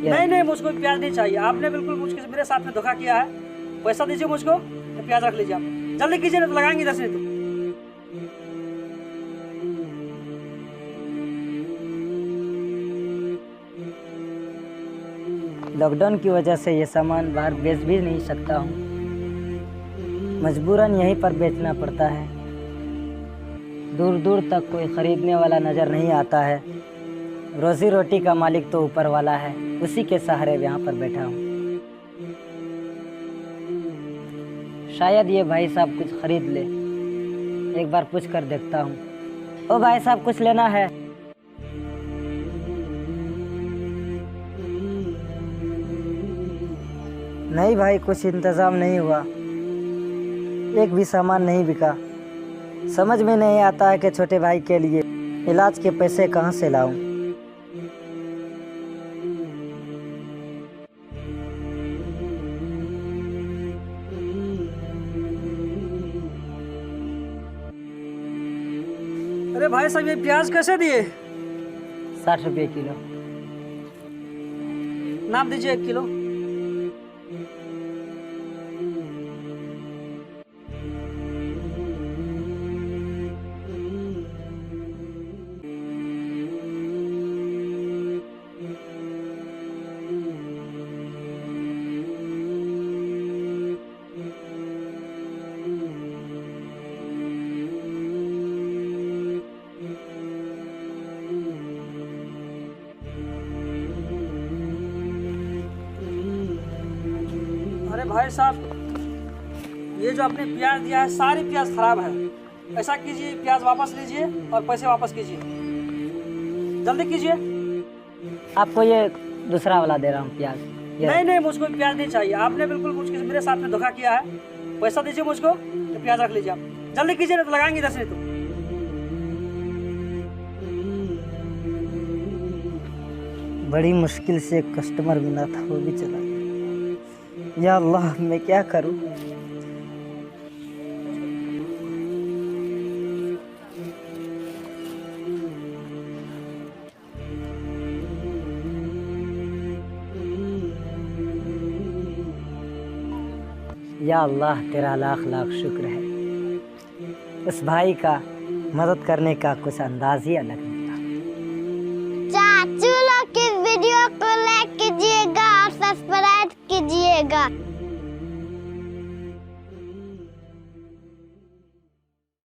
नहीं नहीं, मुझको प्याज नहीं चाहिए। आपने बिल्कुल मुझको मेरे साथ में धोखा किया है। पैसा दीजिए मुझको, तो प्याज रख लीजिए। आप जल्दी कीजिए, नहीं तो लगाएंगे इधर से। तो लॉकडाउन की वजह से ये सामान बाहर बेच भी नहीं सकता हूँ, मजबूरन यहीं पर बेचना पड़ता है। दूर दूर तक कोई खरीदने वाला नज़र नहीं आता है। रोजी रोटी का मालिक तो ऊपर वाला है, उसी के सहारे यहाँ पर बैठा हूँ। शायद ये भाई साहब कुछ खरीद ले, एक बार पूछ कर देखता हूँ। ओ भाई साहब, कुछ लेना है? नहीं भाई, कुछ इंतज़ाम नहीं हुआ, एक भी सामान नहीं बिका। समझ में नहीं आता है कि छोटे भाई के लिए इलाज के पैसे कहाँ से लाऊं। अरे भाई साहब, ये प्याज कैसे दिए? 60 रुपये किलो। नाप दीजिए 1 किलो। अरे भाई साहब, ये जो आपने प्याज दिया है, सारी प्याज खराब है। ऐसा कीजिए, प्याज वापस लीजिए और पैसे वापस कीजिए। जल्दी कीजिए। आपको ये दूसरा वाला दे रहा हूँ प्याज। नहीं नहीं, मुझको प्याज नहीं चाहिए। आपने बिल्कुल मुझको मेरे साथ में धोखा किया है। पैसा दीजिए मुझको, तो प्याज रख लीजिए। आप जल्दी कीजिए, नहीं तो लगाएंगे इधर से। तो बड़ी मुश्किल से एक कस्टमर मिला था, वो भी चला गया। या अल्लाह, मैं क्या करूं? या अल्लाह, तेरा लाख लाख शुक्र है। उस भाई का मदद करने का कुछ अंदाज ही अलग निकला। चाचू लोग इस वीडियो को लाइक कीजिएगा और सब्सक्राइब कीजिएगा।